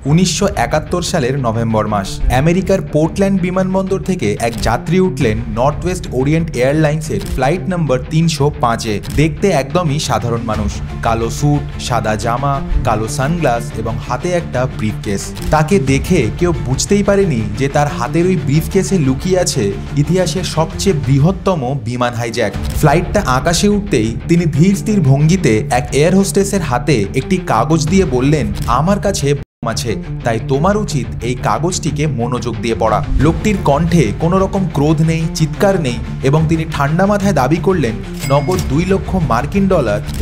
1971 সালের নভেম্বর মাস আমেরিকার পোর্টল্যান্ড বিমানবন্দর থেকে এক যাত্রী উঠলেন নর্থ ওয়েস্ট ওরিয়েন্ট এয়ারলাইন্সের ফ্লাইট নম্বর 305-এ। দেখতে একদমই সাধারণ মানুষ, কালো স্যুট, সাদা জামা, কালো সানগ্লাস এবং হাতে একটা ব্রিফকেস। তাকে দেখে কেউ বুঝতেই পারেনি যে তার হাতের ওই ব্রিফকেসে লুকিয়ে আছে ইতিহাসের সবচেয়ে বৃহত্তম বিমান হাইজ্যাক। ফ্লাইটটা আকাশে উঠতেই তিনি ধীর স্থির ভঙ্গিতে এক এয়ার হোস্টেসের হাতে একটি কাগজ দিয়ে বললেন, আমার কাছে আছে, তাই তোমার উচিত এই কাগজটিকে মনোযোগ দিয়ে পড়া। লোকটির কণ্ঠে কোনো রকম ক্রোধ নেই, চিৎকার নেই এবং তিনি ঠান্ডা মাথায় দাবি করলেন নগদ $2 লক্ষ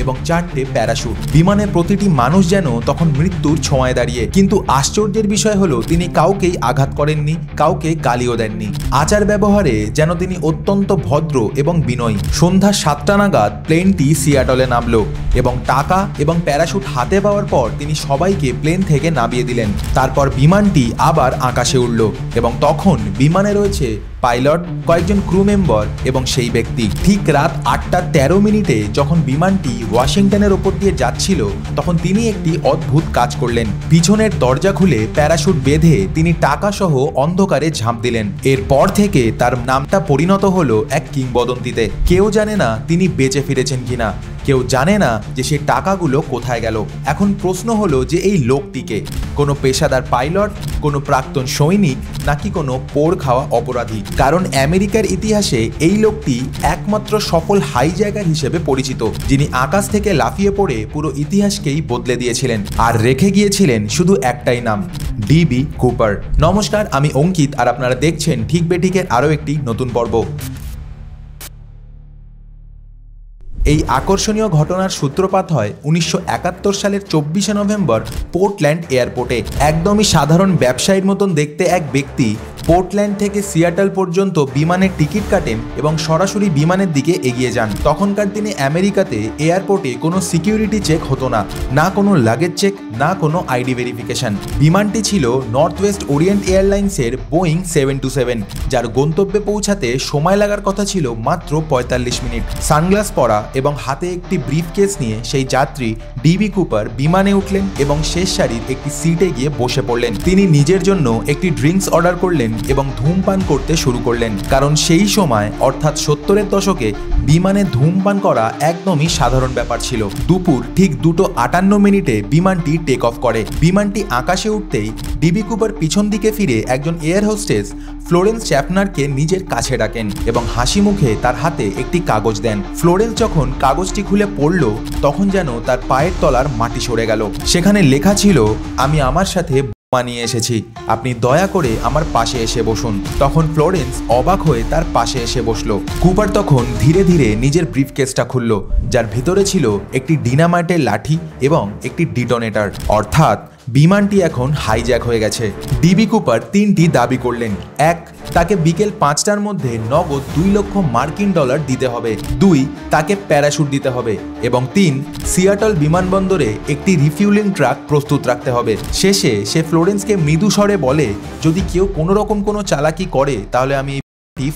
এবং 4টে প্যারাশুট। বিমানের প্রতিটি মানুষ যেন তখন মৃত্যুর ছোঁয়ায় দাঁড়িয়ে। কিন্তু আশ্চর্যের বিষয় হলো তিনি কাউকেই আঘাত করেননি, কাউকে গালিও দেননি। আচার ব্যবহারে যেন তিনি অত্যন্ত ভদ্র এবং বিনয়ী। সন্ধ্যা 7টা নাগাদ প্লেনটি সিয়াটলে নামলো এবং টাকা এবং প্যারাশুট হাতে পাওয়ার পর তিনি সবাইকে প্লেন থেকে নামিয়ে দিলেন। তারপর বিমানটি আবার আকাশে উড়ল এবং তখন বিমানে রয়েছে পাইলট, কয়েকজন ক্রু মেম্বার এবং সেই ব্যক্তি। ঠিক রাত 8:13 যখন বিমানটি ওয়াশিংটনের ওপর দিয়ে যাচ্ছিল তখন তিনি একটি অদ্ভুত কাজ করলেন। পিছনের দরজা খুলে প্যারাশুট বেঁধে তিনি টাকা সহ অন্ধকারে ঝাঁপ দিলেন। এরপর থেকে তার নামটা পরিণত হলো এক কিংবদন্তিতে। কেউ জানে না তিনি বেঁচে ফিরেছেন কিনা, কেউ জানে না যে সে টাকাগুলো কোথায় গেল। এখন প্রশ্ন হলো যে এই লোকটিকে কোনো পেশাদার পাইলট, কোনো প্রাক্তন সৈনিক নাকি কোনো পোড় খাওয়া অপরাধী? কারণ আমেরিকার ইতিহাসে এই লোকটি একমাত্র সফল হাইজ্যাকার হিসেবে পরিচিত, যিনি আকাশ থেকে লাফিয়ে পড়ে পুরো ইতিহাসকেই বদলে দিয়েছিলেন আর রেখে গিয়েছিলেন শুধু একটাই নাম, ডিবি কুপার। নমস্কার, আমি অঙ্কিত আর আপনারা দেখছেন ঠিক বেঠিকের আরও একটি নতুন পর্ব। এই আকর্ষণীয় ঘটনার সূত্রপাত হয় 1971 সালের 24শে নভেম্বর পোর্টল্যান্ড এয়ারপোর্টে। একদমই সাধারণ ব্যবসায়ীর মতন দেখতে এক ব্যক্তি পোর্টল্যান্ড থেকে সিয়াটল পর্যন্ত বিমানের টিকিট কাটেন এবং সরাসরি বিমানের দিকে এগিয়ে যান। তখনকার দিনে আমেরিকাতে এয়ারপোর্টে কোনো সিকিউরিটি চেক হতো না, না কোনো লাগেজ চেক, না কোনো আইডি ভেরিফিকেশন। বিমানটি ছিল নর্থ ওয়েস্ট ওরিয়েন্ট এয়ারলাইন্সের বোয়িং 727, যার গন্তব্যে পৌঁছাতে সময় লাগার কথা ছিল মাত্র 45 মিনিট। সানগ্লাস পরা এবং হাতে একটি ব্রিফকেস নিয়ে সেই যাত্রী ডিবি কুপার বিমানে উঠলেন এবং শেষ সারির একটি সিটে গিয়ে বসে পড়লেন। তিনি নিজের জন্য একটি ড্রিঙ্কস অর্ডার করলেন এবং ধূমপান করতে শুরু করলেন, কারণ সেই সময় অর্থাৎ 70-এর দশকে বিমানে ধূমপান করা একদমই সাধারণ ব্যাপার ছিল। দুপুর ঠিক 2:58 বিমানটি টেক অফ করে। বিমানটি আকাশে উঠতেই ডিবি কুপার পিছন দিকে ফিরে একজন এয়ার হোস্টেস ফ্লোরেন্স চ্যাপনারকে নিজের কাছে ডাকেন এবং হাসি মুখে তার হাতে একটি কাগজ দেন। ফ্লোরেন্স যখন কাগজটি খুলে পড়ল তখন যেন তার পায়ের তলার মাটি সরে গেল। সেখানে লেখা ছিল, আমি আমার সাথে নিয়ে এসেছি, আপনি দয়া করে আমার পাশে এসে বসুন। তখন ফ্লোরেন্স অবাক হয়ে তার পাশে এসে বসলো। কুপার তখন ধীরে ধীরে নিজের ব্রিফকেসটা খুলল, যার ভিতরে ছিল একটি ডিনামাইটের লাঠি এবং একটি ডিটোনেটর। অর্থাৎ বিমানটি এখন হাইজ্যাক হয়ে গেছে। ডিবি কুপার 3টি দাবি করলেন। 1, তাকে বিকেল 5টার মধ্যে নগদ $2 লক্ষ দিতে হবে। 2, তাকে প্যারাশুট দিতে হবে এবং 3, সিয়াটল বিমানবন্দরে একটি রিফিউলিং ট্রাক প্রস্তুত রাখতে হবে। শেষে সে ফ্লোরেন্সকে মৃদু স্বরে বলে, যদি কেউ কোনো রকম কোনো চালাকি করে তাহলে আমি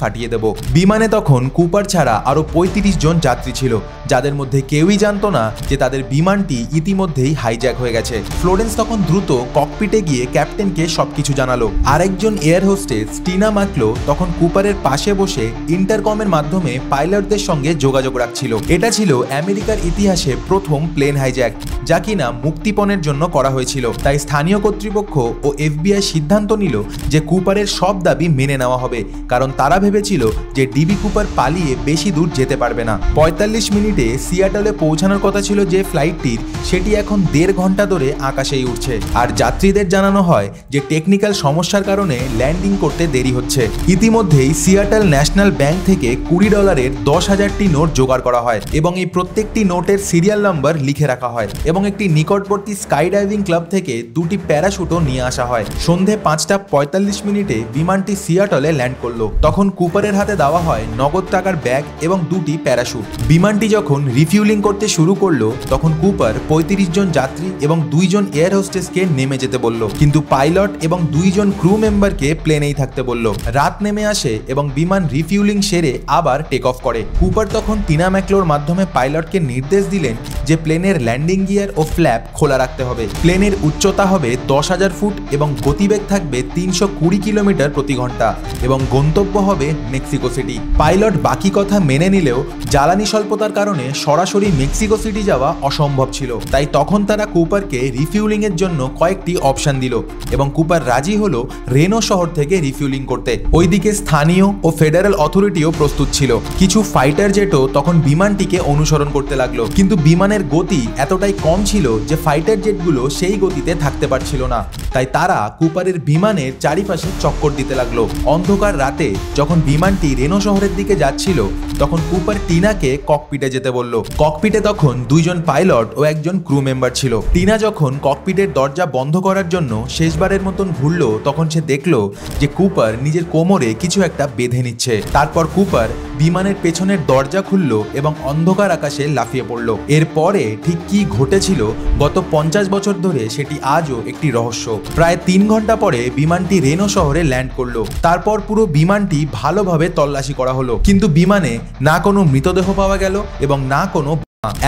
ফাটিয়ে দেব। বিমানে তখন কুপার ছাড়া আরো 35 জন যাত্রী ছিল, যাদের মধ্যে কেউই জানতো না যে তাদের বিমানটি ইতিমধ্যেই হাইজ্যাক হয়ে গেছে। ফ্লোরেন্স তখন দ্রুত ককপিটে গিয়ে ক্যাপ্টেনকে সবকিছু জানালো। আরেকজন এয়ার হোস্টেস টিনা ম্যাকলো তখন কুপারের পাশে বসে ইন্টারকমের মাধ্যমে পাইলটদের সঙ্গে যোগাযোগ রাখছিল। এটা ছিল আমেরিকার ইতিহাসে প্রথম প্লেন হাইজ্যাক, যা কিনা মুক্তিপণের জন্য করা হয়েছিল। তাই স্থানীয় কর্তৃপক্ষ ও FBI সিদ্ধান্ত নিল যে কুপারের সব দাবি মেনে নেওয়া হবে, কারণ তারা ভেবেছিল যে ডিবি কুপার পালিয়ে বেশি দূর যেতে পারবে না। 45 মিনিটে সিয়াটলে পৌঁছানোর কথা ছিল যে ফ্লাইটটির, সেটি এখন 1.5 ঘন্টা ধরে আকাশেই উঠছে। আর যাত্রীদের জানানো হয় যে টেকনিক্যাল সমস্যার কারণে ল্যান্ডিং করতে দেরি হচ্ছে। ইতিমধ্যেই সিয়াটল ন্যাশনাল ব্যাংক থেকে $20 10,000টি নোট জোগাড় করা হয় এবং এই প্রত্যেকটি নোটের সিরিয়াল নাম্বার লিখে রাখা হয় এবং একটি নিকটবর্তী স্কাই ডাইভিং ক্লাব থেকে 2টি প্যারাশুটও নিয়ে আসা হয়। সন্ধে 5:45 বিমানটি সিয়াটলে ল্যান্ড করলো। তখন তখন কুপারের হাতে দেওয়া হয় নগদ টাকার ব্যাগ এবং 2টি প্যারাশুট। বিমানটি যখন রিফিউলিং করতে শুরু করলো তখন কুপার 35 জন যাত্রী এবং 2 জন এয়ার হোস্টেসকে নেমে যেতে বলল, কিন্তু পাইলট এবং 2 জন ক্রু মেম্বারকে প্লেনেই থাকতে বলল। রাত নেমে আসে এবং বিমান রিফিউলিং সেরে আবার টেক অফ করে। কুপার তখন টিনা ম্যাকলোর মাধ্যমে পাইলটকে নির্দেশ দিলেন যে প্লেনের ল্যান্ডিং গিয়ার ও ফ্ল্যাপ খোলা রাখতে হবে। প্লেনের উচ্চতা হবে 10,000 ফুট এবং গতিবেগ থাকবে 320 কিলোমিটার প্রতি ঘন্টা এবং গন্তব্য হবে মেক্সিকো সিটি। পাইলট বাকি কথা মেনে নিলেও জ্বালানি স্বল্পতার কারণে সরাসরি মেক্সিকো সিটি যাওয়া অসম্ভব ছিল। তাই তখন তারা কুপারকে রিফিউলিং এর জন্য কয়েকটি অপশন দিল এবং কুপার রাজি হলো রেনো শহর থেকে রিফিউলিং করতে। ওইদিকে স্থানীয় ও ফেডারেল অথরিটিও প্রস্তুত ছিল। কিছু ফাইটার জেটও তখন বিমানটিকে অনুসরণ করতে লাগলো, কিন্তু বিমানের গতি এতটাই কম ছিল যে ফাইটার জেটগুলো সেই গতিতে থাকতে পারছিল না। তাই তারা কুপারের বিমানের চারিপাশে চক্কর দিতে লাগলো। অন্ধকার রাতে যখন বিমানটি রেনো শহরের দিকে যাচ্ছিল তখন কুপার টিনাকে ককপিটে যেতে বলল। ককপিটে তখন 2 জন পাইলট ও 1 জন ক্রু মেম্বার ছিল। টিনা যখন ককপিটের দরজা বন্ধ করার জন্য শেষবারের মতন ঘুরলো তখন সে দেখলো যে কুপার নিজের কোমরে কিছু একটা বেঁধে নিচ্ছে। তারপর কুপার বিমানের পেছনের দরজা খুললো এবং অন্ধকার আকাশে লাফিয়ে পড়ল। এরপরে ঠিক কি ঘটেছিল গত 50 বছর ধরে সেটি আজও একটি রহস্য। প্রায় 3 ঘন্টা পরে বিমানটি রেনো শহরে ল্যান্ড করলো। তারপর পুরো বিমানটি ভালোভাবে তল্লাশি করা হলো, কিন্তু বিমানে না কোনো মৃতদেহ পাওয়া গেল এবং না কোনো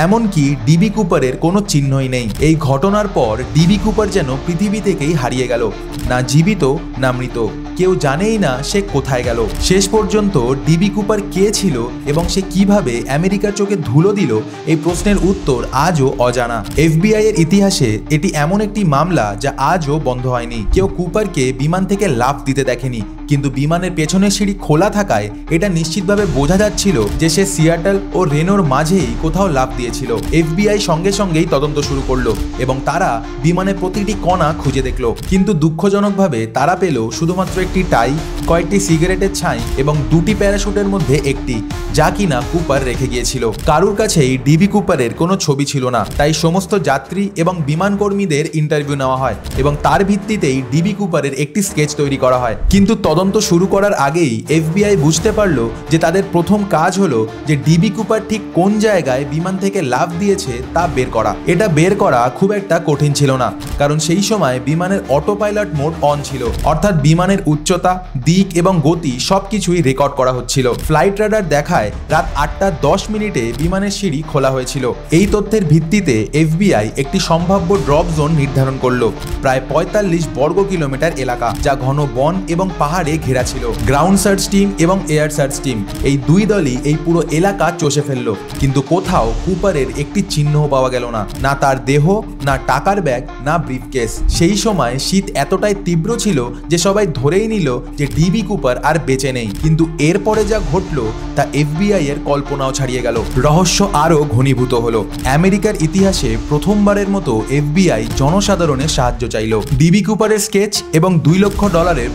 এমনকি ডিবি কুপারের কোনো চিহ্নই নেই। এই ঘটনার পর ডিবি কুপার যেন পৃথিবী থেকেই হারিয়ে গেল, না জীবিত না মৃত, কেউ জানেই না সে কোথায় গেল। শেষ পর্যন্ত ডিবি কুপার কে ছিল এবং সে কিভাবে আমেরিকার চোখে ধুলো দিল এই প্রশ্নের উত্তর আজও অজানা। FBI এর ইতিহাসে এটি এমন একটি মামলা যা আজও বন্ধ হয়নি। কেউ কুপারকে বিমান থেকে লাফ দিতে দেখেনি, কিন্তু বিমানের পেছনের সিঁড়ি খোলা থাকায় এটা নিশ্চিতভাবে বোঝা যাচ্ছিল যে সে সিয়াটল ও রেনোর মাঝেই কোথাও লাফ দিয়েছিল। FBI সঙ্গে সঙ্গেই তদন্ত শুরু করলো এবং তারা বিমানের প্রতিটি কণা খুঁজে দেখলো, কিন্তু দুঃখজনকভাবে তারা পেল শুধুমাত্র একটি টাই, কয়েকটি সিগারেটের ছাই এবং 2টি প্যারাশুটের মধ্যে একটি, যা কিনা কুপার রেখে গিয়েছিল। কারুর কাছেই ডিবি কুপারের কোনো ছবি ছিল না। তাই সমস্ত যাত্রী এবং বিমান কর্মীদের ইন্টারভিউ নেওয়া হয় এবং তার ভিত্তিতেই ডিবি কুপারের একটি স্কেচ তৈরি করা হয়। কিন্তু তদন্ত শুরু করার আগেই FBI বুঝতে পারলো যে তাদের প্রথম কাজ হলো যে ডিবি কুপার ঠিক কোন জায়গায় বিমান থেকে লাফ দিয়েছে তা বের করা। এটা বের করা খুব একটা কঠিন ছিল না, কারণ সেই সময় বিমানের অটো পাইলট মোড অন ছিল, অর্থাৎ বিমানের উচ্চতা, দিক এবং গতি সবকিছুই রেকর্ড করা হচ্ছিল। ফ্লাইট রাডার দেখায় রাত 8:10 বিমানের সিঁড়ি খোলা হয়েছিল। এই তথ্যের ভিত্তিতে FBI একটি সম্ভাব্য ড্রপ জোন নির্ধারণ করলো, প্রায় 45 বর্গ কিলোমিটার এলাকা, যা ঘন বন এবং পাহাড়ে ঘেরা ছিল। গ্রাউন্ড সার্চ টিম এবং এয়ার সার্চ টিম এই 2 দলই এই পুরো এলাকা চষে ফেললো, কিন্তু কোথাও কুপারের একটি চিহ্ন পাওয়া গেল না, না তার দেহ, না টাকার ব্যাগ, না ব্রিফকেস। সেই সময় শীত এতটাই তীব্র ছিল যে সবাই ধরেই নিল যে ডিবি কুপার আর বেঁচে নেই। কিন্তু এরপরে যা ঘটলো তা FBI এর কল্পনাও ছাড়িয়ে গেল। রহস্য আরও ঘনীভূত হলো। আমেরিকার ইতিহাসে প্রথমবারের মতো FBI জনসাধারণের সাহায্য চাইল। ডিবি কুপারের স্কেচ এবং $2 লক্ষ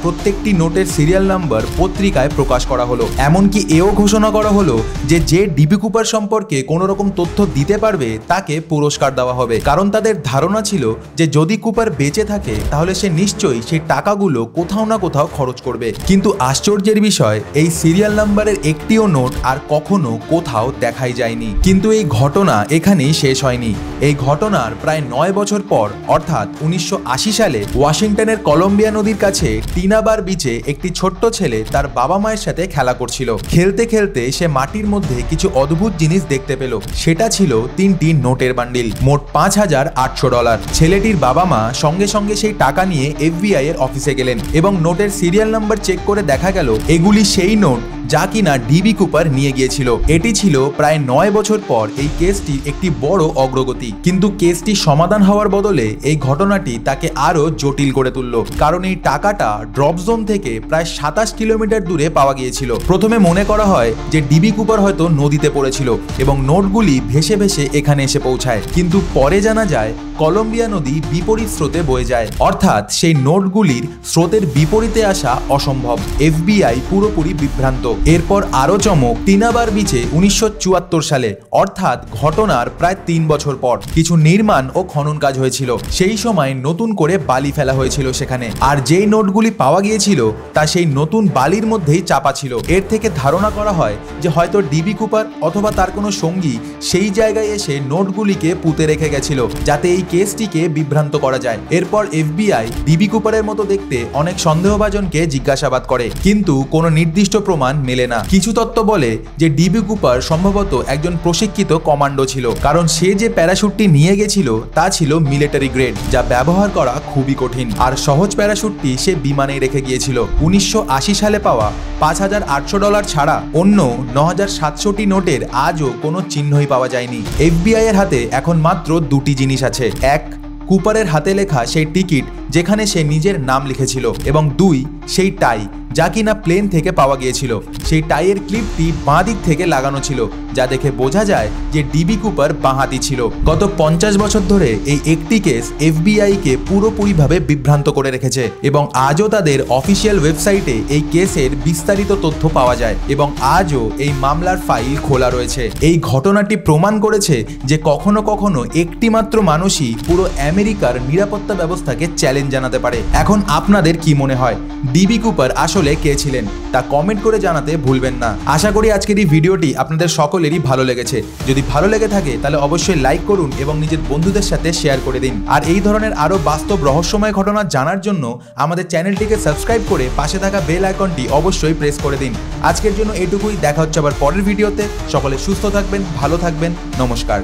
প্রত্যেকটি নোটের সিরিয়াল নাম্বার পত্রিকায় প্রকাশ করা হলো। এমনকি এও ঘোষণা করা হলো যে ডিবি কুপার সম্পর্কে কোনো রকম তথ্য দিতে পারবে তাকে পুরস্কার দেওয়া হবে, কারণ তাদের ধারণা ছিল যে যদি কুপার বেঁচে থাকে তাহলে সে নিশ্চয়ই সেই টাকাগুলো কোথাও না কোথাও খরচ করবে। কিন্তু আশ্চর্যের বিষয়, এই সিরিয়াল নাম্বারের একটিও নোট আর কখনো কোথাও দেখাই যায়নি। কিন্তু এই ঘটনা এখানেই শেষ হয়নি। এই ঘটনার প্রায় 9 বছর পর, অর্থাৎ 1980 সালে ওয়াশিংটনের কলম্বিয়া নদীর কাছে টিনাবার বিচে একটি ছোট্ট ছেলে তার বাবা মায়ের সাথে খেলা করছিল। খেলতে খেলতে সে মাটির মধ্যে কিছু অদ্ভুত জিনিস দেখতে পেল। সেটা ছিল 3টি নোটের বান্ডিল, মোট $5,800। ছেলেটির বাবা মা সঙ্গে সঙ্গে সেই টাকা নিয়ে FBI এর অফিসে গেলেন এবং নোটের সিরিয়াল নাম্বার চেক করে দেখা গেল এগুলি সেই নোট যা কিনা ডিবি কুপার নিয়ে গিয়েছিল। এটি ছিল প্রায় 9 বছর পর এই কেসটির একটি বড় অগ্রগতি। কিন্তু কেসটি সমাধান হওয়ার বদলে এই ঘটনাটি তাকে আরো জটিল করে তুলল, কারণ এই টাকাটা ড্রপ জোন থেকে প্রায় 27 কিলোমিটার দূরে পাওয়া গিয়েছিল। প্রথমে মনে করা হয় যে ডিবি কুপার হয়তো নদীতে পড়েছিল এবং নোটগুলি ভেসে ভেসে এখানে এসে পৌঁছায়, কিন্তু পরে জানা যায় কলম্বিয়া নদী বিপরীত স্রোতে বয়ে যায়, অর্থাৎ সেই নোটগুলির স্রোতের বিপরীতে আসা অসম্ভব। এফবিআই পুরোপুরি বিভ্রান্ত। এরপর আরও চমক, টিনাবার বিচে 1974 সালে, অর্থাৎ ঘটনার প্রায় 3 বছর পর কিছু নির্মাণ ও খনন কাজ হয়েছিল। সেই সময় নতুন করে বালি ফেলা হয়েছিল সেখানে, আর যেই নোটগুলি পাওয়া গিয়েছিল তা সেই নতুন বালির মধ্যেই চাপা ছিল। এর থেকে ধারণা করা হয় যে হয়তো ডিবি কুপার অথবা তার কোনো সঙ্গী সেই জায়গায় এসে নোটগুলিকে পুঁতে রেখে গেছিল, যাতে এই কেসটিকে বিভ্রান্ত করা যায়। এরপর এফবিআই ডিবি কুপারের মতো দেখতে অনেক সন্দেহভাজনকে জিজ্ঞাসাবাদ করে, কিন্তু কোনো নির্দিষ্ট প্রমাণ মেলে না। কিছু তত্ত্ব বলে যে ডিবি কুপার সম্ভবত একজন প্রশিক্ষিত কমান্ডো ছিল, কারণ সে যে প্যারাশুটটি নিয়ে গেছিল তা ছিল মিলিটারি গ্রেড, যা ব্যবহার করা খুবই কঠিন। আর সহজ প্যারাশুটটি সে বিমানেই রেখে গিয়েছিল। 1980 সালে পাওয়া $5,800 ছাড়া অন্য 9,700টি নোটের আজও কোনো চিহ্নই পাওয়া যায়নি। এফবিআই এর হাতে এখন মাত্র দুটি জিনিস আছে। এক, কুপারের হাতে লেখা সেই টিকিট যেখানে সে নিজের নাম লিখেছিল, এবং 2, সেই টাই যা কিনা প্লেন থেকে পাওয়া গিয়েছিল। সেই টাইয়ের ক্লিপটি বাঁ দিক থেকে লাগানো ছিল, যা দেখে বোঝা যায় যে ডিবি কুপার বাঁহাতি ছিল। গত 50 বছর ধরে এই একটি কেস এফবিআইকে পুরোপুরিভাবে বিভ্রান্ত করে রেখেছে, এবং আজও তাদের অফিসিয়াল ওয়েবসাইটে এই কেসের বিস্তারিত তথ্য পাওয়া যায়, এবং আজও এই মামলার ফাইল খোলা রয়েছে। এই ঘটনাটি প্রমাণ করেছে যে কখনো কখনো একটি মাত্র মানুষই পুরো আমেরিকার নিরাপত্তা ব্যবস্থাকে চ্যালেঞ্জ জানাতে পারে। এখন আপনাদের কি মনে হয়, ডিবি কুপার আসলে কে ছিলেন? তা কমেন্ট করে জানাতে ভুলবেন না। আশা করি আজকের এই ভিডিওটি আপনাদের সকলেরই ভালো লেগেছে। যদি ভালো লেগে থাকে তাহলে অবশ্যই লাইক করুন এবং নিজের বন্ধুদের সাথে শেয়ার করে দিন। আর এই ধরনের আরও বাস্তব রহস্যময় ঘটনা জানার জন্য আমাদের চ্যানেলটিকে সাবস্ক্রাইব করে পাশে থাকা বেল আইকনটি অবশ্যই প্রেস করে দিন। আজকের জন্য এটুকুই, দেখা হচ্ছে আবার পরের ভিডিওতে। সকলে সুস্থ থাকবেন, ভালো থাকবেন, নমস্কার।